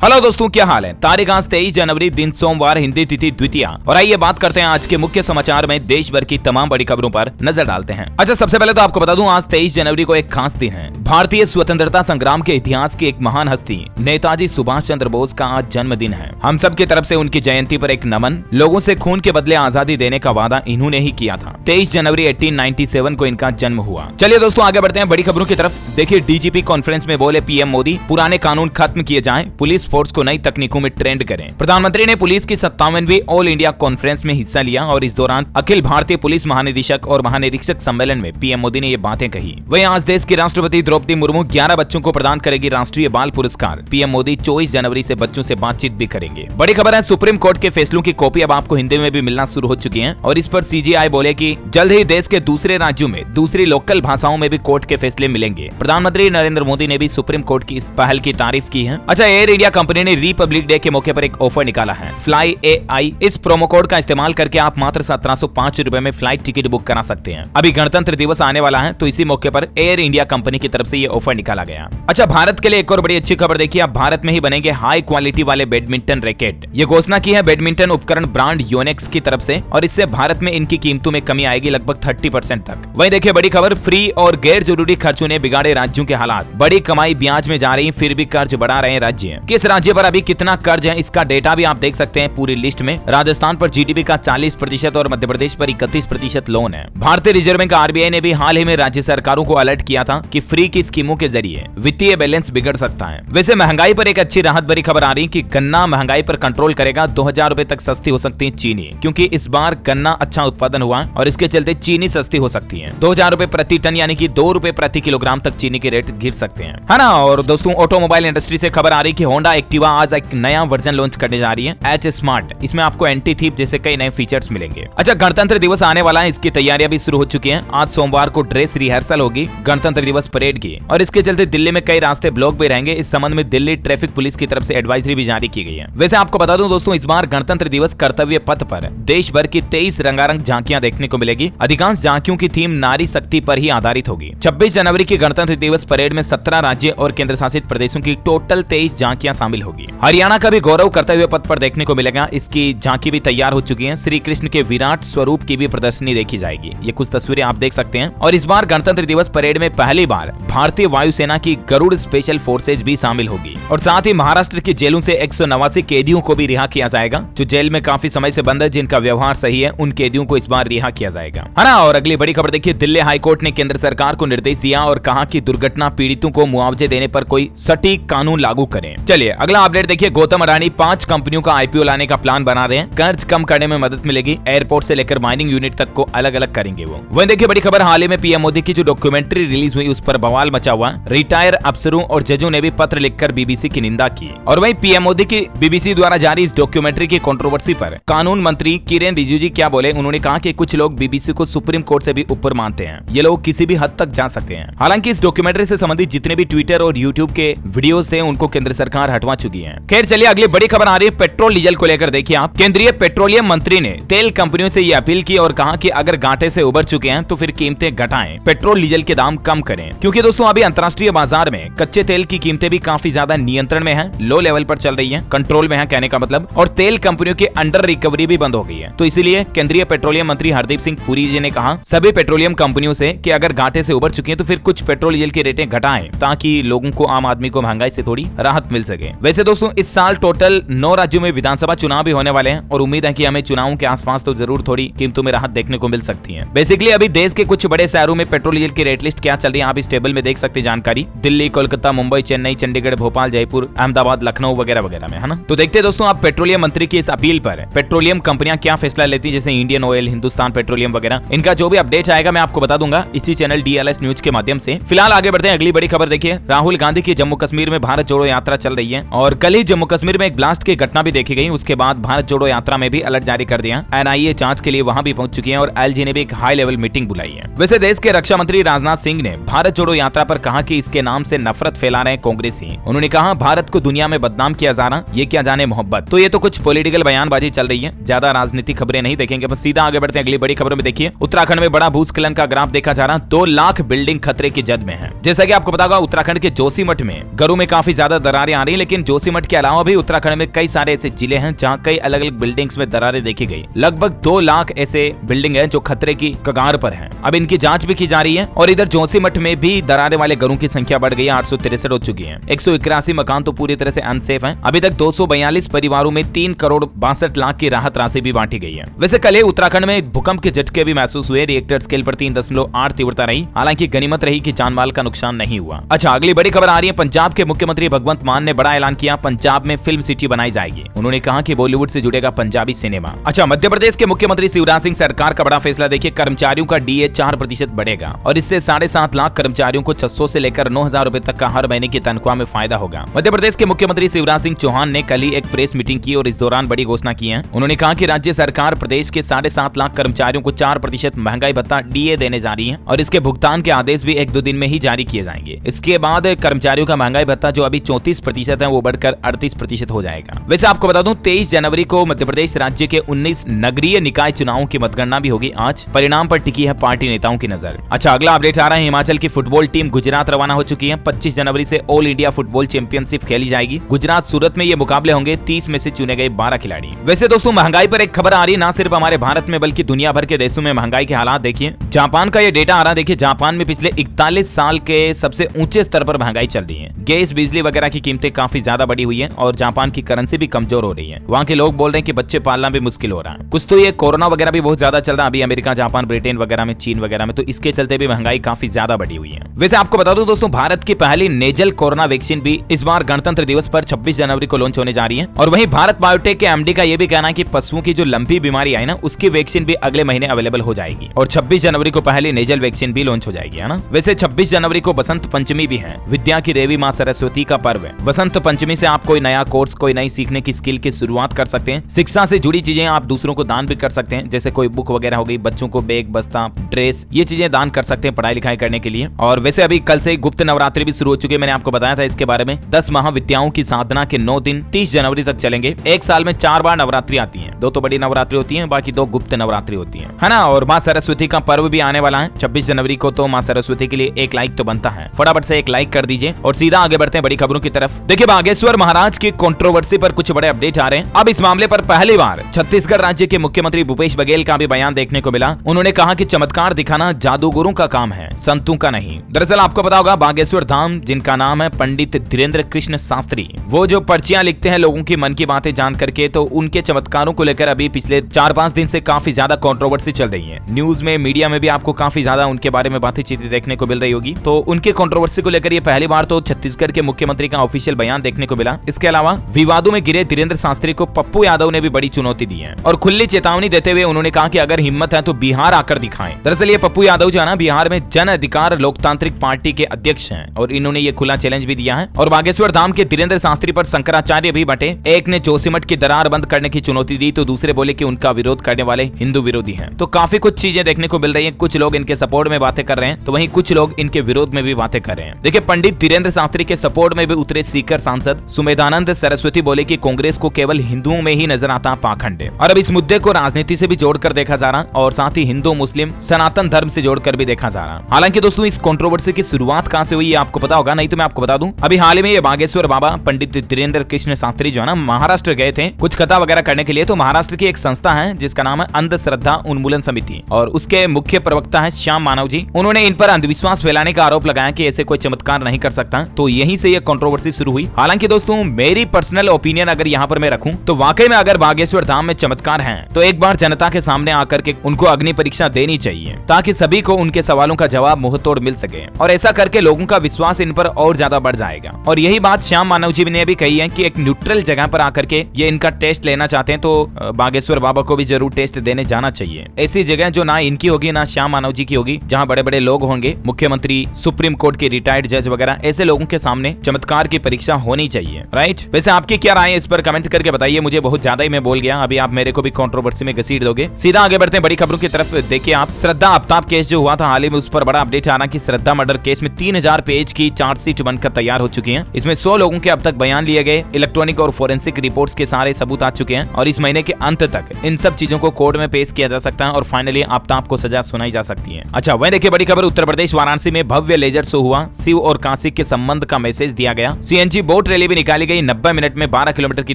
Hello दोस्तों, क्या हाल है। तारीख आज 23 जनवरी दिन सोमवार, हिंदी तिथि द्वितीया। और आइए बात करते हैं आज के मुख्य समाचार में देश भर की तमाम बड़ी खबरों पर नजर डालते हैं। अच्छा, सबसे पहले तो आपको बता दूं, आज 23 जनवरी को एक खास दिन है। भारतीय स्वतंत्रता संग्राम के इतिहास की एक महान हस्ती नेताजी सुभाष चंद्र बोस का आज जन्मदिन है। हम सब की तरफ से उनकी जयंती पर एक नमन। लोगों से खून के बदले आजादी देने का वादा इन्होंने ही किया था। 23 जनवरी 1897 को इनका जन्म हुआ। चलिए दोस्तों, आगे बढ़ते हैं बड़ी खबरों की तरफ। देखिए, डीजीपी कॉन्फ्रेंस में बोले पीएम मोदी, पुराने कानून खत्म किए जाएं, पुलिस फोर्स को नई तकनीकों में ट्रेंड करें। प्रधानमंत्री ने पुलिस की 57वीं ऑल इंडिया कॉन्फ्रेंस में हिस्सा लिया और इस दौरान अखिल भारतीय पुलिस महानिदेशक और महानिरीक्षक सम्मेलन में पीएम मोदी ने ये बातें कही। वहीं आज देश की राष्ट्रपति द्रौपदी मुर्मू 11 बच्चों को प्रदान करेगी राष्ट्रीय बाल पुरस्कार। पीएम मोदी 24 जनवरी से बच्चों से बातचीत भी करेंगे। बड़ी खबर है, सुप्रीम कोर्ट के फैसलों की कॉपी अब आपको हिंदी में भी मिलना शुरू हो चुकी है और इस पर सीजीआई बोले कि जल्द ही देश के दूसरे राज्यों में दूसरी लोकल भाषाओं में भी कोर्ट के फैसले मिलेंगे। प्रधानमंत्री नरेंद्र मोदी ने भी सुप्रीम कोर्ट की इस पहल की तारीफ की है। अच्छा, एयर इंडिया कंपनी ने रिपब्लिक डे के मौके पर एक ऑफर निकाला है, फ्लाई AI। इस प्रोमो कोड का इस्तेमाल करके आप मात्र 1705 रुपए में फ्लाइट टिकट बुक करा सकते हैं। अभी गणतंत्र दिवस आने वाला है, तो इसी मौके पर एयर इंडिया कंपनी की तरफ से ये ऑफर निकाला गया। अच्छा, भारत के लिए एक और बड़ी अच्छी खबर देखिए, अब भारत में ही बनेंगे हाई क्वालिटी वाले बैडमिंटन रैकेट। ये घोषणा की है बैडमिंटन उपकरण ब्रांड योनेक्स की तरफ से और इससे भारत में इनकी कीमतों में कमी आएगी लगभग 30% तक। वहीं देखिए बड़ी खबर, फ्री और गैर जरूरी खर्चों ने बिगाड़े राज्यों के हालात। बड़ी कमाई ब्याज में जा रही, फिर भी कर्ज बढ़ा रहे राज्य। किस राज्य पर अभी कितना कर्ज है, इसका डेटा भी आप देख सकते हैं पूरी लिस्ट में। राजस्थान पर जीडीपी का 40% और मध्य प्रदेश पर 31% लोन है। भारतीय रिजर्व बैंक आरबीआई ने भी हाल ही में राज्य सरकारों को अलर्ट किया था कि फ्री की स्कीमों के जरिए वित्तीय बैलेंस बिगड़ सकता है। वैसे महंगाई पर एक अच्छी राहत भरी खबर आ रही कि गन्ना महंगाई पर कंट्रोल करेगा। 2000 रुपए तक सस्ती हो सकती है चीनी, क्योंकि इस बार गन्ना अच्छा उत्पादन हुआ और इसके चलते चीनी सस्ती हो सकती है। 2000 रुपए प्रति टन यानी कि 2 रुपए प्रति किलोग्राम तक चीनी के रेट गिर सकते हैं, है ना। और दोस्तों, ऑटोमोबाइल इंडस्ट्री से खबर आ रही कि होंडा एक्टिवा आज एक नया वर्जन लॉन्च करने जा रही है, एच स्मार्ट। इसमें आपको एंटी थीप जैसे कई नए फीचर्स मिलेंगे। अच्छा, गणतंत्र दिवस आने वाला है, इसकी तैयारियां भी शुरू हो चुकी हैं। आज सोमवार को ड्रेस रिहर्सल होगी गणतंत्र दिवस परेड की और इसके चलते दिल्ली में कई रास्ते ब्लॉक भी रहेंगे। इस संबंध में दिल्ली ट्रैफिक पुलिस की तरफ से एडवाइजरी भी जारी की गई है। वैसे आपको बता दूं दोस्तों, इस बार गणतंत्र दिवस कर्तव्य पथ पर देश भर की 23 रंगारंग झांकियां देखने को मिलेगी। अधिकांश झांकियों की थीम नारी शक्ति पर ही आधारित होगी। 26 जनवरी की गणतंत्र दिवस परेड में 17 राज्य और केंद्र शासित प्रदेशों की टोटल 23 झांकियां शामिल होगी। हरियाणा का भी गौरव कर्तव्य पथ पर देखने को मिलेगा। इसकी झांकी भी तैयार हो चुकी है। श्री कृष्ण के विराट स्वरूप की भी प्रदर्शनी देखी जाएगी। ये कुछ तस्वीरें आप देख सकते हैं। और इस बार गणतंत्र दिवस परेड में पहली बार भारतीय वायुसेना की गरुड़ स्पेशल फोर्सेज भी शामिल होगी। और साथ ही महाराष्ट्र की जेलों से 189 कैदियों को भी रिहा किया जाएगा, जो जेल में काफी समय से बंद है। जिनका व्यवहार सही है, उन कैदियों को इस बार रिहा किया जाएगा, है ना। और अगली बड़ी खबर देखिए, दिल्ली हाईकोर्ट ने केंद्र सरकार को निर्देश दिया और कहा कि दुर्घटना पीड़ितों को मुआवजे देने पर कोई सटीक कानून लागू करें। चलिए अगला अपडेट देखिए, गौतम अडानी 5 कंपनियों का IPO लाने का प्लान बना रहे हैं। कर्ज कम करने में मदद मिलेगी। एयरपोर्ट से लेकर माइनिंग यूनिट तक को अलग अलग करेंगे वो। वहीं देखिए बड़ी खबर, हाल ही में पीएम मोदी की जो डॉक्यूमेंट्री रिलीज हुई उस पर बवाल मचा हुआ। रिटायर अफसरों और जजों ने भी पत्र लिखकर बीबीसी की निंदा की। और वहीं पीएम मोदी की बीबीसी द्वारा जारी इस डॉक्यूमेंट्री की कंट्रोवर्सी पर कानून मंत्री किरेन रिजिजू क्या बोले, उन्होंने कहा कि कुछ लोग बीबीसी को सुप्रीम कोर्ट से भी ऊपर मानते हैं। ये लोग किसी भी हद तक जा सकते हैं। हालांकि इस डॉक्यूमेंट्री से संबंधित जितने भी ट्विटर और यूट्यूब के वीडियोस थे उनको केंद्र सरकार हटवा चुकी है। खैर चलिए अगली बड़ी खबर आ रही है पेट्रोल डीजल को लेकर। देखिए आप, केंद्रीय पेट्रोलियम मंत्री ने तेल कंपनियों से ये अपील की और कहा कि अगर घाटे से उबर चुके हैं तो फिर कीमतें घटाएं, पेट्रोल डीजल के दाम कम करें। क्योंकि दोस्तों अभी अंतर्राष्ट्रीय बाजार में कच्चे तेल की कीमतें भी काफी ज्यादा नियंत्रण में है, लो लेवल पर चल रही है, कंट्रोल में है कहने का मतलब। और तेल कंपनियों की अंडर रिकवरी भी बंद हो गई है। तो इसीलिए केंद्रीय पेट्रोलियम मंत्री हरदीप सिंह पुरी जी ने कहा सभी पेट्रोलियम कंपनियों से कि अगर घाटे से उबर चुकी है तो फिर कुछ पेट्रोल डीजल की रेटें घटाएं, ताकि लोगों को, आम आदमी को महंगाई से थोड़ी राहत मिल सके। वैसे दोस्तों इस साल टोटल 9 राज्यों में विधानसभा चुनाव भी होने वाले हैं और उम्मीद है कि हमें चुनावों के आसपास तो जरूर थोड़ी कीमतों में राहत देखने को मिल सकती है। बेसिकली अभी देश के कुछ बड़े शहरों में पेट्रोल डीजल की रेट लिस्ट क्या चल रही है आप इस टेबल में देख सकते हैं जानकारी। दिल्ली, कोलकाता, मुंबई, चेन्नई, चंडीगढ़, भोपाल, जयपुर, अहमदाबाद, लखनऊ वगैरह वगैरह में, है ना। तो देखते हैं दोस्तों आप पेट्रोलियम मंत्री की इस अपील पर पेट्रोलियम कंपनियां क्या फैसला लेती है, जैसे इंडियन ऑयल, हिंदुस्तान पेट्रोलियम वगैरह। इनका जो भी अपडेट आएगा मैं आपको बता दूंगा इसी चैनल DLS न्यूज के माध्यम से। फिलहाल आगे बढ़ते हैं, अगली बड़ी खबर देखिए, राहुल गांधी की जम्मू कश्मीर में भारत जोड़ो यात्रा चल रही है और कल ही जम्मू कश्मीर में एक ब्लास्ट की घटना भी देखी गई। उसके बाद भारत जोड़ो यात्रा में भी अलर्ट जारी कर दिया। NIA जांच के लिए वहां भी पहुंच चुकी है और LG ने भी एक हाई लेवल मीटिंग बुलाई है। वैसे देश के रक्षा मंत्री राजनाथ सिंह ने भारत जोड़ो यात्रा पर कहा कि इसके नाम से नफरत फैला रहे कांग्रेसी। उन्होंने कहा भारत को दुनिया में बदनाम किया जा रहा, ये क्या जाने मोहब्बत। तो ये तो कुछ पॉलिटिकल बयानबाजी चल रही है, ज्यादा राजनीतिक खबरें नहीं देखेंगे, बस सीधा आगे बढ़ते हैं अगली बड़ी खबरों में। देखिए उत्तराखंड में बड़ा भूस्खलन का ग्राफ देखा जा रहा, 2 लाख बिल्डिंग खतरे की जद में है। जैसा कि आपको पता होगा उत्तराखंड के जोशीमठ में घरों में काफी ज्यादा दरारें आ रही है, लेकिन जोशीमठ के अलावा भी उत्तराखंड में कई सारे ऐसे जिले हैं जहां कई अलग अलग बिल्डिंग्स में दरारें देखी गई। लगभग 2 लाख ऐसे बिल्डिंग है जो खतरे की कगार पर हैं। अब इनकी जांच भी की जा रही है और इधर जोशीमठ में भी दरारें वाले घरों की संख्या बढ़ गई है, 863 हो चुकी है। 181 मकान तो पूरी तरह से अनसेफ हैं। अभी तक 242 परिवारों में 3 करोड़ 62 लाख की राहत राशि भी बांटी गई है। वैसे कल ही उत्तराखंड में भूकंप के झटके भी महसूस हुए। रिएक्टर स्केल पर 3.8 तीव्रता रही। हालांकि गनीमत रही कि जानमाल का नुकसान नहीं हुआ। अच्छा, अगली बड़ी खबर आ रही है। पंजाब के मुख्यमंत्री भगवंत मान ने बड़ा ऐलान किया, पंजाब में फिल्म सिटी बनाई जाएगी। उन्होंने कहा कि बॉलीवुड से जुड़ेगा पंजाबी सिनेमा। अच्छा, मध्य प्रदेश के मुख्यमंत्री शिवराज सिंह सरकार का बड़ा फैसला देखिए। कर्मचारियों का डीए 4% बढ़ेगा और इससे 7.5 लाख कर्मचारियों को 600 से लेकर 9,000 रुपए तक का हर महीने की तनख्वाह में फायदा होगा। मध्य प्रदेश के मुख्यमंत्री शिवराज सिंह चौहान ने कल ही एक प्रेस मीटिंग की और इस दौरान बड़ी घोषणा की है। उन्होंने कहा कि राज्य सरकार प्रदेश के 7.5 लाख कर्मचारियों को 4% महंगाई भत्ता डीए देने जा रही है और इसके भुगतान के आदेश भी 1-2 दिन में ही जारी किए जाएंगे। इसके बाद कर्मचारियों का महंगाई भत्ता जो अभी 34% है वो बढ़कर 38% हो जाएगा। वैसे आपको बता दूं 23 जनवरी को मध्य प्रदेश राज्य के 19 नगरीय निकाय चुनावों की मतगणना भी होगी। आज परिणाम पर टिकी है पार्टी नेताओं की नजर। अच्छा, अगला अपडेट आ रहा है। हिमाचल की फुटबॉल टीम गुजरात रवाना हो चुकी है। 25 जनवरी से ऑल इंडिया फुटबॉल चैंपियनशिप खेली जाएगी। गुजरात सूरत में ये मुकाबले होंगे। 30 में से चुने गए 12 खिलाड़ी। वैसे दोस्तों महंगाई पर एक खबर आ रही है, ना सिर्फ हमारे भारत में बल्कि दुनिया भर के देशों में महंगाई के हालात देखिए। जापान का ये डेटा आ रहा है। देखिए जापान में पिछले 41 साल के सबसे ऊंचे स्तर पर महंगाई चल रही है। गैस, बिजली वगैरह की कीमतें काफी ज्यादा बढ़ी हुई है और जापान की करेंसी भी कमजोर हो रही है। वहाँ के लोग बोल रहे हैं कि बच्चे पालना भी मुश्किल हो रहा है। कुछ तो ये कोरोना वगैरह भी बहुत ज्यादा चल रहा है अभी अमेरिका, जापान, ब्रिटेन वगैरह में, चीन वगैरह में, तो इसके चलते भी महंगाई काफी ज्यादा बढ़ी हुई है। वैसे आपको बता दूं दोस्तों भारत की पहली नेजल कोरोना वैक्सीन भी इस बार गणतंत्र दिवस पर 26 जनवरी को लॉन्च होने जा रही है। और वहीं भारत बायोटेक के एमडी का ये भी कहना है कि पशुओं की जो लंबी बीमारी आई ना उसकी वैक्सीन भी अगले महीने अवेलेबल हो जाएगी और 26 जनवरी को पहली नेजल वैक्सीन भी लॉन्च हो जाएगी, है ना। वैसे 26 जनवरी को बसंत पंचमी भी है, विद्या की देवी माँ सरस्वती का पर्व है। बसंत पंचमी से आप कोई नया कोर्स, कोई नई सीखने की स्किल की शुरुआत कर सकते हैं। शिक्षा से जुड़ी चीजें आप दूसरों को दान भी कर सकते हैं, जैसे कोई बुक वगैरह हो गई, बच्चों को बैग, बस्ता, ड्रेस, ये चीजें दान कर सकते हैं पढ़ाई लिखाई करने के लिए। और वैसे अभी कल से गुप्त नवरात्रि भी शुरू हो चुके हैं, मैंने आपको बताया था इसके बारे में। 10 महाविद्याओं की साधना के 9 दिन 30 जनवरी तक चलेंगे। एक साल में 4 बार नवरात्रि आती है, 2 तो बड़ी नवरात्रि होती है, बाकी 2 गुप्त नवरात्रि होती है ना। और माँ सरस्वती का पर्व भी आने वाला है 26 जनवरी को, तो माँ सरस्वती के लिए एक लाइक तो बनता है। फटाफट से एक लाइक कर दीजिए और सीधा आगे बढ़ते हैं बड़ी खबरों की तरफ। देखिए बागेश्वर महाराज की कंट्रोवर्सी पर कुछ बड़े अपडेट आ रहे हैं। अब इस मामले पर पहली बार छत्तीसगढ़ राज्य के मुख्यमंत्री भूपेश बघेल का भी बयान देखने को मिला। उन्होंने कहा कि चमत्कार दिखाना जादूगरों का काम है, संतों का नहीं। दरअसल आपको पता होगा बागेश्वर धाम, जिनका नाम है पंडित धीरेन्द्र कृष्ण शास्त्री, वो जो पर्चियां लिखते हैं लोगों की मन की बातें जान करके, तो उनके चमत्कारों को लेकर अभी पिछले 4-5 दिन से काफी ज्यादा कंट्रोवर्सी चल रही है। न्यूज में, मीडिया में भी आपको काफी ज्यादा उनके बारे में बातें चीतें देखने को मिल रही होगी। तो उनके कंट्रोवर्सी को लेकर ये पहली बार तो छत्तीसगढ़ के मुख्यमंत्री का ऑफिशियल बयान देखने को मिला। इसके अलावा विवादों में घिरे धीरेन्द्र शास्त्री को पप्पू यादव ने भी बड़ी चुनौती दी है और खुली चेतावनी देते हुए उन्होंने कहा कि अगर हिम्मत है तो बिहार आकर दिखाएं। दरअसल ये पप्पू यादव जो है ना, बिहार में जन अधिकार लोकतांत्रिक पार्टी के अध्यक्ष हैं और इन्होंने ये खुला चैलेंज भी दिया है। और बागेश्वर धाम के धीरेन्द्र शास्त्री पर शंकराचार्य भी बटे। एक ने जोशीमठ की दरार बंद करने की चुनौती दी तो दूसरे बोले कि उनका विरोध करने वाले हिंदू विरोधी हैं। तो काफी कुछ चीजें देखने को मिल रही है। कुछ लोग इनके सपोर्ट में बातें कर रहे हैं तो वहीं कुछ लोग इनके विरोध में भी बातें कर रहे हैं। देखिए पंडित धीरेन्द्र शास्त्री के सपोर्ट में भी उतरे सीकर सांसद सुमेधानंद सरस्वती बोले कि कांग्रेस को केवल हिंदुओं में ही नजर आता पाखंड है और अब इस मुद्दे को राजनीति से भी जोड़कर देखा जा रहा और साथ ही हिंदू, मुस्लिम, सनातन धर्म से जोड़कर भी देखा जा रहा। हालांकि दोस्तों इस कंट्रोवर्सी की शुरुआत कहां से हुई ये आपको पता होगा, नहीं तो मैं आपको बता दूं। अभी हाल ही में ये बागेश्वर बाबा पंडित धीरेन्द्र कृष्ण शास्त्री जो है ना, महाराष्ट्र गए थे कुछ कथा वगैरह करने के लिए। तो महाराष्ट्र की एक संस्था है जिसका नाम है अंधश्रद्धा उन्मूलन समिति और उसके मुख्य प्रवक्ता है श्याम मानव जी। उन्होंने इन पर अंधविश्वास फैलाने का आरोप लगाया कि ऐसे कोई चमत्कार नहीं कर सकता। तो यहीं से ये कंट्रोवर्सी शुरू हुई। हालांकि दोस्तों मेरी पर्सनल ओपिनियन अगर यहाँ पर मैं रखूं तो वाकई में अगर बागेश्वर धाम में चमत्कार है तो एक बार जनता के सामने आकर के उनको अग्नि परीक्षा देनी चाहिए ताकि सभी को उनके सवालों का जवाब मुंहतोड़ मिल सके और ऐसा करके लोगों का विश्वास इन पर और ज्यादा बढ़ जाएगा। और यही बात श्याम मानव जी ने भी कही है कि एक न्यूट्रल जगह पर आकर के ये इनका टेस्ट लेना चाहते हैं तो बागेश्वर बाबा को भी जरूर टेस्ट देने जाना चाहिए। ऐसी जगह जो ना इनकी होगी ना श्याम मानव जी की होगी, जहाँ बड़े बड़े लोग होंगे, मुख्यमंत्री, सुप्रीम कोर्ट के रिटायर्ड जज वगैरह, ऐसे लोगों के सामने चमत्कार की परीक्षा होनी चाहिए। राइट। वैसे आपकी क्या राय है इस पर कमेंट करके बताइए। मुझे बहुत ज्यादा ही मैं बोल गया, अभी आप मेरे को भी कंट्रोवर्सी में घसीट दोगे। सीधा आगे बढ़ते हैं बड़ी खबरों की तरफ। देखिए आप श्रद्धा आफ्ताब केस जो हुआ था हाल ही में, उस पर बड़ा अपडेट आना कि श्रद्धा मर्डर केस में 3000 पेज की चार्जशीट बनकर तैयार हो चुकी है। इसमें 100 लोगों के अब तक बयान लिए गए, इलेक्ट्रॉनिक और फोरेंसिक रिपोर्ट्स के सारे सबूत आ चुके हैं और इस महीने के अंत तक इन सब चीजों को कोर्ट में पेश किया जा सकता है और फाइनली आफ्ताब को सजा सुनाई जा सकती है। अच्छा वहीं देखिए बड़ी खबर, उत्तर प्रदेश वाराणसी में भव्य लेजर शो हुआ। शिव और काशी के संबंध का मैसेज दिया गया। सीएनजी बोट रैली भी निकाली गई। 90 मिनट में 12 किलोमीटर की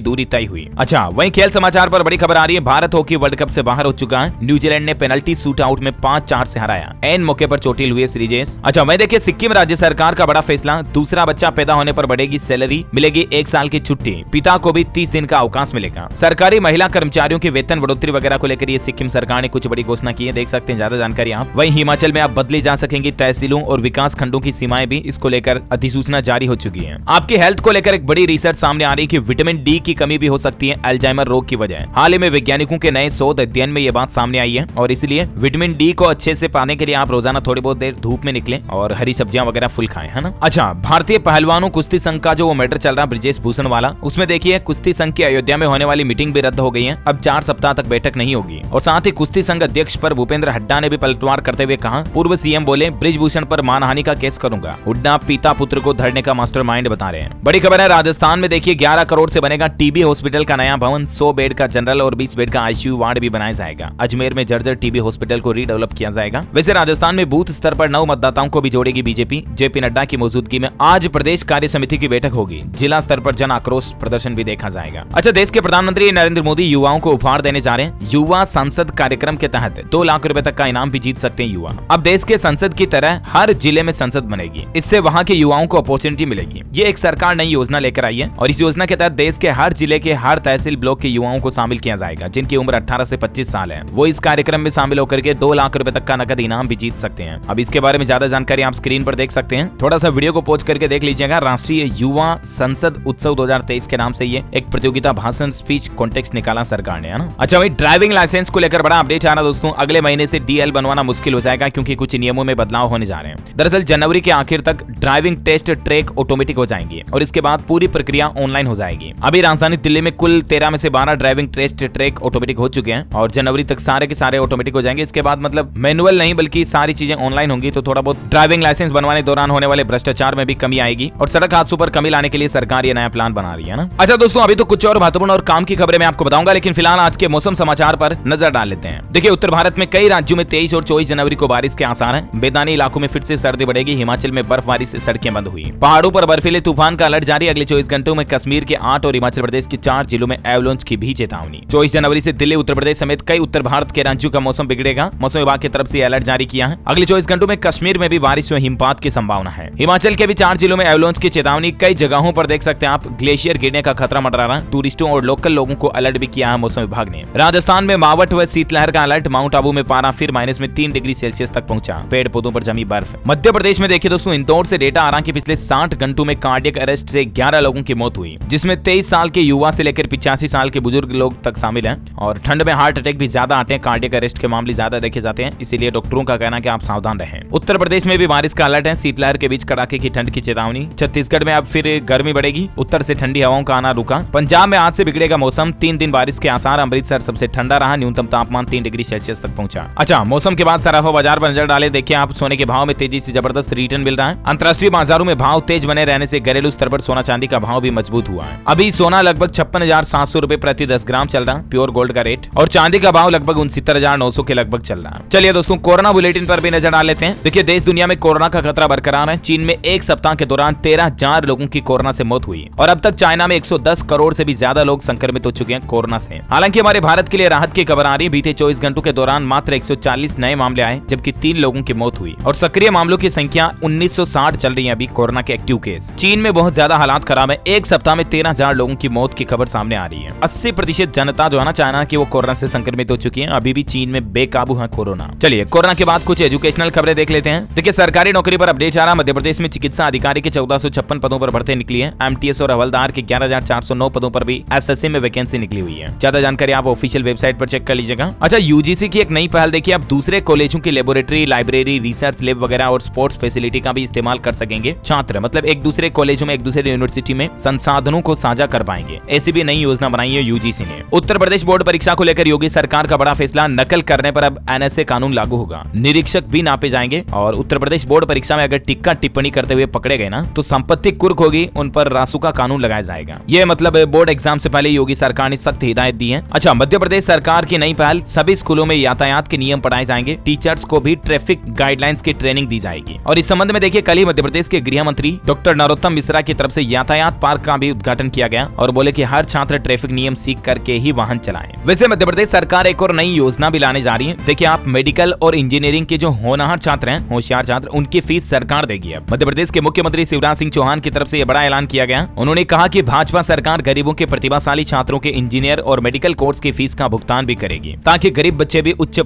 दूरी तय हुई। अच्छा वहीं खेल समाचार पर बड़ी खबर आ रही है। भारत हॉकी वर्ल्ड कप से बाहर हो चुका है। न्यूजीलैंड ने पेनल्टी शूट आउट में 5-4 से हराया। एन मौके पर चोटिल हुए श्रीजेश। अच्छा वहीं देखिए सिक्किम राज्य सरकार का बड़ा फैसला, दूसरा बच्चा पैदा होने पर बढ़ेगी सैलरी, मिलेगी 1 साल की छुट्टी, पिता को भी 30 दिन का अवकाश मिलेगा। सरकारी महिला कर्मचारियों की वेतन बढ़ोतरी वगैरह को लेकर ये सिक्किम सरकार ने कुछ बड़ी घोषणा की है। देख सकते हैं ज्यादा जानकारी आप। वहीं हिमाचल में अब बदली जा सकेंगी तहसीलों और विकास खंडों की सीमाएं भी, इसको लेकर अधिसूचना जारी हो चुकी है। आपकी हेल्थ को लेकर एक बड़ी रिसर्च सामने आ रही है कि विटामिन डी की कमी भी हो सकती है अल्जाइमर रोग की वजह। हाल ही में वैज्ञानिकों के नए शोध अध्ययन में ये बात सामने आई है और इसलिए विटामिन डी को अच्छे से पाने के लिए आप रोजाना थोड़ी बहुत देर धूप में निकलें और हरी सब्जियां वगैरह फुल खाएं, है ना। अच्छा भारतीय पहलवानों कुश्ती संघ का जो वो मैटर चल रहा ब्रिजेश भूषण वाला, उसमें देखिए कुश्ती संघ की अयोध्या में होने वाली मीटिंग भी रद्द हो गई है। अब 4 सप्ताह तक बैठक नहीं होगी। और साथ ही कुश्ती संघ अध्यक्ष पर भूपेंद्र हुड्डा ने भी पलटवार करते हुए कहा, पूर्व सीएम बोले ब्रिजभूषण पर मानहानि का केस करूंगा। हुड्डा पिता पुत्र को धरने का मास्टरमाइंड बता रहे हैं। बड़ी खबर है राजस्थान में देखिए 11 करोड़ से बनेगा टीबी हॉस्पिटल का नया भवन। 100 बेड का जनरल और 20 बेड का आईसीयू वार्ड भी बनाया जाएगा। अजमेर में जर्जर टीबी हॉस्पिटल को रीडेवलप किया जाएगा। वैसे राजस्थान में बूथ स्तर पर नव मतदाताओं को भी जोड़ेगी बीजेपी। जेपी नड्डा की मौजूदगी में आज प्रदेश कार्य समिति की बैठक होगी। जिला स्तर पर जन आक्रोश प्रदर्शन भी देखा जाएगा। अच्छा देश के प्रधानमंत्री नरेंद्र मोदी युवाओं को उपहार देने जा रहे हैं। युवा संसद कार्यक्रम के तहत 2 लाख रुपए तक का इनाम भी जीत सकते हैं युवा। अब देश के संसद की तरह हर जिले में संसद बनेगी। इससे वहां के युवाओं को अपॉर्चुनिटी मिलेगी। ये एक सरकार नई योजना लेकर आई है और इस योजना के तहत देश के हर जिले के हर तहसील ब्लॉक के युवाओं को शामिल किया जाएगा जिनकी उम्र 18 से 25 साल है। वो इस कार्यक्रम में शामिल होकर के 2 लाख रुपए तक का नकद इनाम भी जीत सकते हैं। अब इसके बारे में ज्यादा जानकारी आप स्क्रीन पर देख सकते हैं। थोड़ा सा वीडियो को पॉज करके देख लीजिएगा। राष्ट्रीय युवा संसद उत्सव 2023 के नाम से ये एक प्रतियोगिता भाषण स्पीच कॉन्टेक्स्ट निकाला सरकार ने, है ना। अच्छा वही ड्राइविंग लाइसेंस को लेकर बड़ा अपडेट आ रहा दोस्तों। अगले महीने से डीएल बनवाना मुश्किल हो जाएगा क्योंकि कुछ नियमों में बदलाव होने जा रहे हैं। दरअसल जनवरी के आखिर तक ड्राइविंग टेस्ट ट्रैक ऑटोमेटिक हो जाएंगे और इसके बाद पूरी प्रक्रिया ऑनलाइन हो जाएगी। अभी राजधानी दिल्ली में कुल 13 में से 12 ड्राइविंग टेस्ट ट्रैक ऑटोमेटिक हो चुके हैं और जनवरी तक सारे के सारे ऑटोमेटिक हो जाएंगे। इसके बाद मतलब मैनुअल नहीं बल्कि सारी चीजें ऑनलाइन होंगी, तो थोड़ा बहुत ड्राइविंग लाइसेंस बनवाने के दौरान होने वाले भ्रष्टाचार में भी कमी आएगी और सड़क हादसों पर कमी लाने के लिए सरकार ये नया प्लान बना रही है ना। अच्छा दोस्तों अभी तो कुछ और महत्वपूर्ण और काम की खबरें मैं आपको बताऊंगा, लेकिन फिलहाल आज के मौसम समाचार पर नजर डाल लेते हैं। देखिए उत्तर भारत में कई राज्यों में 23 और 24 जनवरी को बारिश के आसार हैं। मैदानी इलाकों में फिर से सर्दी बढ़ेगी। हिमाचल में बर्फबारी से सड़कें बंद हुई। पहाड़ों पर बर्फीले तूफान का अलर्ट जारी। अगले 24 घंटों में कश्मीर के 8 और हिमाचल प्रदेश के 4 जिलों में एवलांच की भी चेतावनी। 24 जनवरी से दिल्ली उत्तर प्रदेश समेत कई उत्तर भारत के राज्यों का मौसम बिगड़ेगा। मौसम विभाग की तरफ से अलर्ट जारी किया है। अगले 24 घंटों में कश्मीर में भी बारिश व हिमपात की संभावना है। हिमाचल के भी 4 जिलों में एवलांच की चेतावनी। कई जगहों पर देख सकते हैं आप ग्लेशियर गिरने का खतरा मंडरा रहा। टूरिस्टों और लोकल लोगों को अलर्ट भी किया है मौसम विभाग ने। राजस्थान में मावठ व शीतलहर का अलर्ट। माउंट आबू में पारा फिर -3 डिग्री सेल्सियस तक पहुंचा। पेड़ पौधों पर जमी बर्फ। मध्य प्रदेश में देखिए दोस्तों इंदौर से डेटा आ रहा कि पिछले 60 घंटों में कार्डियक अरेस्ट से 11 लोगों की मौत हुई, जिसमें 23 साल के युवा से लेकर 85 साल के बुजुर्ग लोग तक शामिल हैं। और ठंड में हार्ट अटैक भी ज्यादा आते हैं। कार्डियक अरेस्ट के मामले ज्यादा देखे जाते हैं, इसीलिए डॉक्टरों का कहना है कि आप सावधान रहें। उत्तर प्रदेश में भी बारिश का अलर्ट है। शीतलहर के बीच कड़ाके की ठंड की चेतावनी। छत्तीसगढ़ में अब फिर गर्मी बढ़ेगी। उत्तर से ठंडी हवाओं का आना रुका। पंजाब में आज से बिगड़ेगा मौसम। 3 दिन बारिश के आसार। अमृतसर सबसे ठंडा रहा। न्यूनतम तापमान 3 डिग्री सेल्सियस तक पहुंचा। अच्छा मौसम के बाद सराफा बाजार पर नजर डाले। देखिए आप सोने के भाव में तेजी से जबरदस्त रिटर्न मिल रहा है। अंतर्राष्ट्रीय बाजारों में भाव तेज बने रहने से घरेलू स्तर पर सोना चांदी का भाव भी मजबूत हुआ है। अभी सोना लगभग 56,700 रुपए प्रति 10 ग्राम चल रहा है, प्योर गोल्ड का रेट, और चांदी का भाव लगभग 69,900 के लगभग चल रहा है। चलिए दोस्तों कोरोना बुलेटिन पर भी नजर डाल लेते हैं। देखिए देश दुनिया में कोरोना का खतरा बरकरार है। चीन में एक सप्ताह के दौरान 13,000 लोगों की कोरोना से मौत हुई और अब तक चाइना में 110 करोड़ से भी ज्यादा लोग संक्रमित हो चुके हैं कोरोना से। हालांकि हमारे भारत के लिए राहत की खबर आ रही है। बीते 24 घंटों के दौरान मात्र 140 नए मामले आए, जबकि 3 लोगों की मौत हुई और सक्रिय मामलों की संख्या 1960 चल रही है अभी कोरोना के एक्टिव केस। चीन में बहुत ज्यादा हालात खराब है। एक सप्ताह में 13,000 लोगों की मौत की खबर सामने आ रही है। 80% जनता जो है ना चाइना की, वो कोरोना से संक्रमित हो चुकी है। अभी भी चीन में बेकाबू है कोरोना। चलिए कोरोना के बाद कुछ एजुकेशनल खबरें देख लेते हैं। देखिए सरकारी नौकरी पर अपडेट आ रहा। मध्य प्रदेश में चिकित्सा अधिकारी के 1456 पदों पर भर्ती निकली है। एमटीएस और हवलदार के 11,409 पदों पर भी एसएससी में वैकेंसी निकली हुई है। ज्यादा जानकारी आप ऑफिशियल वेबसाइट पर चेक कर लीजिएगा। अच्छा यूजीसी की एक नई पहल देखिए, अब दूसरे कॉलेजों की लेबोरेटरी, लाइब्रेरी, रिसर्च लैब वगैरह और स्पोर्ट्स फैसिलिटी का भी इस्तेमाल कर सकेंगे छात्र। मतलब एक दूसरे कॉलेजों में, एक दूसरे यूनिवर्सिटी में संसाधनों को साझा कर पाएंगे। ऐसी भी नई योजना बनाई है यूजीसी ने। उत्तर प्रदेश बोर्ड परीक्षा को लेकर योगी सरकार का बड़ा फैसला। नकल करने पर अब एनएसए कानून लागू होगा। निरीक्षक भी नापे जाएंगे और उत्तर प्रदेश बोर्ड परीक्षा में अगर टिक्का टिप्पणी करते हुए पकड़े गए ना, तो संपत्ति कुर्क होगी, उन पर रासुका कानून लगाया जाएगा। ये मतलब बोर्ड एग्जाम से पहले योगी सरकार ने सख्त हिदायत दी है। अच्छा मध्य प्रदेश सरकार की नई पहल, सभी स्कूलों में यातायात के नियम पढ़ाए जाएंगे। टीचर्स को भी ट्रैफिक गाइडलाइंस की ट्रेनिंग दी जाएगी। और इस संबंध में देखिए कल ही मध्य प्रदेश के गृह मंत्री डॉक्टर नरोत्तम मिश्रा की तरफ से यातायात पार्क का भी उद्घाटन किया गया और बोले कि हर छात्र ट्रैफिक नियम सीख करके ही वाहन चलाएं। वैसे मध्य प्रदेश सरकार एक और नई योजना भी लाने जा रही है। देखिए आप मेडिकल और इंजीनियरिंग के जो होनहार छात्र हैं, होशियार छात्र, उनकी फीस सरकार देगी। अब मध्य प्रदेश के मुख्यमंत्री शिवराज सिंह चौहान की तरफ से यह बड़ा ऐलान किया गया। उन्होंने कहा कि भाजपा सरकार गरीबों के प्रतिभाशाली छात्रों के इंजीनियर और मेडिकल कोर्स की फीस का भुगतान भी करेगी ताकि गरीब बच्चे भी उच्च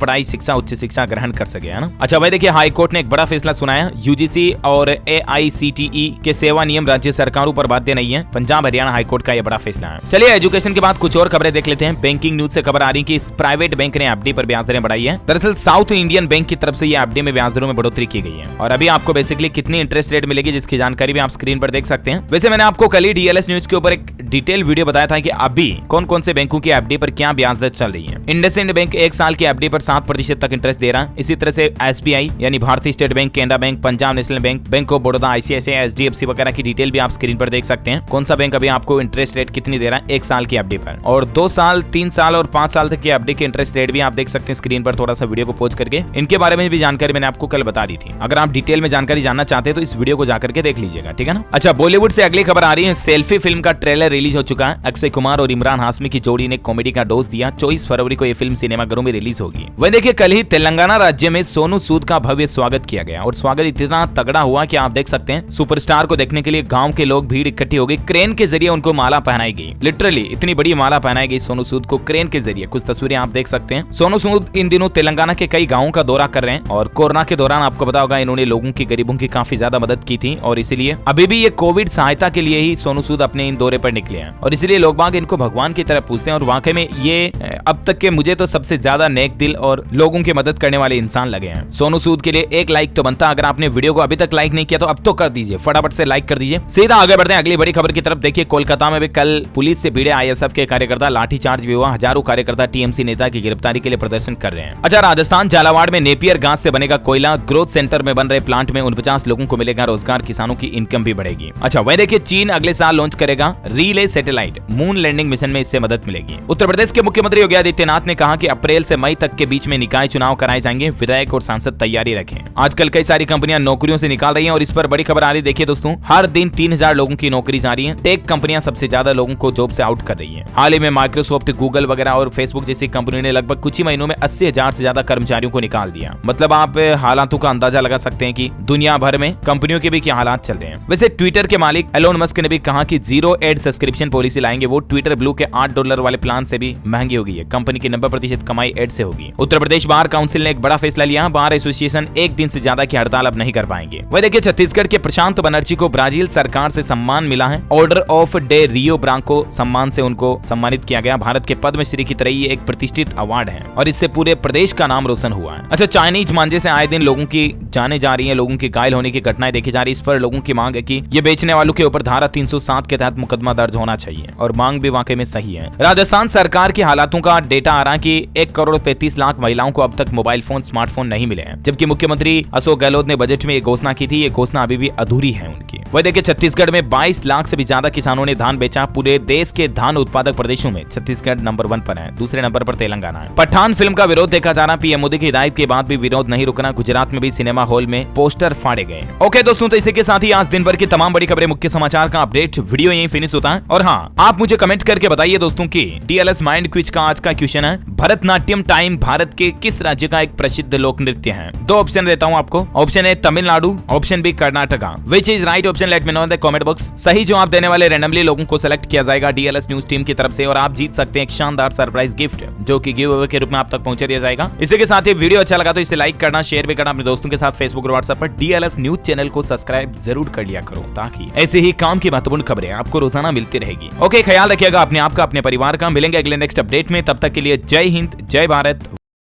शिक्षा ग्रहण कर सके, है ना। अच्छा भाई देखिए हाई कोर्ट ने एक बड़ा फैसला सुनाया। यूजीसी और AICTE के सेवा नियम राज्य सरकारों पर बाध्य नहीं है। पंजाब हरियाणा हाई कोर्ट का यह बड़ा फैसला है। चलिए एजुकेशन के बाद कुछ और खबरें देख लेते हैं। बैंकिंग न्यूज से खबर आ रही है कि इस प्राइवेट बैंक ने एफडी पर ब्याज दरें बढ़ाई है। दरअसल साउथ इंडियन बैंक की तरफ से ये एफडी में ब्याज दरों में बढ़ोतरी की गई है और अभी आपको बेसिकली कितनी इंटरेस्ट रेट मिलेगी जिसकी जानकारी भी आप स्क्रीन पर देख सकते हैं। वैसे मैंने आपको कल ही DLS न्यूज के ऊपर एक डिटेल वीडियो बताया था कि अभी कौन कौन से बैंकों की एफडी पर क्या ब्याज दर चल रही है। इंडसइंड बैंक 1 साल की एफडी पर 7% तक इंटरेस्ट दे रहा है। इसी तरह से SBI यानी भारतीय state bank, Canara bank, Punjab national bank, bank of Baroda, ICICI, HDFC वगैरह की डिटेल भी आप स्क्रीन पर देख सकते हैं। कौन सा बैंक अभी आपको इंटरेस्ट रेट कितनी दे रहा है 1 साल की एफडी पर, और 2 साल, 3 साल और 5 साल तक की एफडी के इंटरेस्ट रेट भी आप देख सकते हैं स्क्रीन पर। थोड़ा सा वीडियो को पॉज करके इनके बारे में भी जानकारी मैंने आपको कल बता दी थी। अगर आप डिटेल में जानकारी जानना चाहते हैं तो इस वीडियो को जाकर के देख लीजिएगा, ठीक है ना। अच्छा बॉलीवुड से अगली खबर आ रही है। सेल्फी फिल्म का ट्रेलर रिलीज हो चुका है। अक्षय कुमार और इमरान हाशमी की जोड़ी ने कॉमेडी का डोज दिया। 24 फरवरी को यह फिल्म सिनेमाघरों में रिलीज होगी। वह देखिए कल ही तेलंगाना राज्य में सोनू सूद का भव्य स्वागत किया गया और स्वागत इतना तगड़ा हुआ कि आप देख सकते हैं सुपरस्टार को देखने के लिए गांव के लोग भीड़ इकट्ठी हो गई। क्रेन के जरिए उनको माला पहनाई गई। लिटरली इतनी बड़ी माला पहनाई गई सोनू सूद को क्रेन के जरिए। कुछ तस्वीरें आप देख सकते हैं। सोनू सूद इन दिनों तेलंगाना के कई गांवों का दौरा कर रहे हैं और कोरोना के दौरान आपको पता होगा इन्होंने लोगों की, गरीबों की काफी ज्यादा मदद की थी और इसीलिए अभी भी ये कोविड सहायता के लिए ही सोनू सूद अपने इन दौरे पर निकले हैं और इसलिए लोग बाग इनको भगवान की तरह पूछते हैं और वाकई में ये अब तक के मुझे तो सबसे ज्यादा नेक दिल और लोगों की मदद करने वाले इंसान लगे हैं। सोनू सूद के लिए एक लाइक तो बनता। अगर आपने वीडियो को अभी तक लाइक नहीं किया तो अब तो कर दीजिए, फटाफट से लाइक कर दीजिए। सीधा आगे बढ़ते हैं अगली बड़ी खबर की तरफ। देखिए कोलकाता में भी कल पुलिस से भिड़े ISF के कार्यकर्ता, लाठीचार्ज भी हुआ। हजारों कार्यकर्ता TMC नेता की गिरफ्तारी के लिए प्रदर्शन कर रहे हैं। अच्छा राजस्थान झालावाड़ में नेपियर घास से बनेगा कोयला। ग्रोथ सेंटर में बन रहे प्लांट में 49 लोगों को मिलेगा रोजगार। किसानों की इनकम भी बढ़ेगी। अच्छा वही देखिए चीन अगले साल लॉन्च करेगा relay satellite. Moon landing mission में इससे मदद मिलेगी। उत्तर प्रदेश के मुख्यमंत्री योगी आदित्यनाथ ने कहा कि अप्रैल से मई तक के बीच में निकाय चुनाव कराए जाएंगे। विधायक और सांसद तैयारी रखें। आजकल कई सारी कंपनियां नौकरियों से निकाल रही हैं और इस पर बड़ी खबर आ रही है। देखिए दोस्तों हर दिन 3000 लोगों की नौकरी जा रही है। टेक कंपनियां सबसे ज्यादा लोगों को जॉब से आउट कर रही हैं। हाल ही में माइक्रोसॉफ्ट, गूगल वगैरह और फेसबुक जैसी कंपनियों ने लगभग कुछ ही महीनों में 80,000 से ज्यादा कर्मचारियों को निकाल दिया। मतलब आप हालातों का अंदाजा लगा सकते हैं कि दुनिया भर में कंपनियों के भी क्या हालात चल रहे हैं। वैसे ट्विटर के मालिक एलोन मस्क ने भी कहा कि 0 एड सब्सक्रिप्शन पॉलिसी लाएंगे। वो ट्विटर ब्लू के $8 वाले प्लान से भी महंगी होगी है। कंपनी की 90% कमाई एड से होगी। उत्तर प्रदेश बार काउंसिल ने एक बड़ा फैसला लिया। बार एसोसिएशन एक दिन से ज्यादा की हड़ताल अब नहीं कर पाएंगे। वही देखिए छत्तीसगढ़ के प्रशांत बनर्जी को ब्राजील सरकार से सम्मान मिला है। Order of day Rio Bronco सम्मान से उनको सम्मानित किया गया। भारत के पद्मश्री की तरह ये एक प्रतिष्ठित अवार्ड है और इससे पूरे प्रदेश का नाम रोशन हुआ है। अच्छा चाइनीज मांझे से आए दिन लोगों की जाने जा रही है, लोगों की घायल होने की घटनाएं देखी जा रही है। इस पर लोगों की मांग है कि ये बेचने वालों के ऊपर धारा 307 के तहत मुकदमा दर्ज होना चाहिए और मांग भी वाकई में सही है। राजस्थान सरकार की हालातों का डेटा आ रहा है कि 1,35,00,000 महिलाओं को अब तक मोबाइल फोन, स्मार्टफोन नहीं मिले हैं, जबकि मुख्यमंत्री अशोक गहलोत ने बजट में ये घोषणा की थी। ये घोषणा अभी भी अधूरी है उनकी। वह देखिए छत्तीसगढ़ में 22 लाख से भी ज्यादा किसानों ने धान बेचा। पूरे देश के धान उत्पादक प्रदेशों में छत्तीसगढ़ नंबर 1 पर है। दूसरे नंबर पर तेलंगाना है। पठान फिल्म का विरोध देखा जा रहा। पीएम मोदी की हिदायत के बाद भी विरोध नहीं रुकना। गुजरात में भी सिनेमा हॉल में पोस्टर फाड़े गए। ओके दोस्तों तो इसी के साथ ही आज दिन भर की तमाम बड़ी खबरें, मुख्य समाचार का अपडेट वीडियो यहीं फिनिश होता है। और हाँ आप मुझे कमेंट करके बताइए दोस्तों की DLS माइंड क्विज का आज का क्वेश्चन है भरतनाट्यम टाइम भारत के किस राज्य का एक प्रसिद्ध लोक नृत्य है। 2 ऑप्शन देता हूं आपको। Option A Tamil Nadu, option B Karnataka. Which is right option let me know in the comment box. सही जवाब देने वाले रैंडमली लोगों को सेलेक्ट किया जाएगा DLS न्यूज टीम की तरफ से और आप जीत सकते हैं एक शानदार सरप्राइज गिफ्ट जो कि गिव अवे के रूप में आप तक पहुंचा दिया जाएगा। इसी के साथ ही वीडियो अच्छा लगा तो इसे लाइक करना, शेयर भी करना अपने दोस्तों के साथ। फेसबुक और व्हाट्सएप पर DLS न्यूज चैनल को सब्सक्राइब जरूर कर लिया करो ताकि ऐसे ही काम की महत्वपूर्ण खबरें आपको रोजाना मिलती रहेगी। ओके ख्याल रखिएगा अपने आप का, अपने परिवार का। मिलेंगे अगले नेक्स्ट अपडेट में। तब तक के लिए जय हिंद, जय भारत।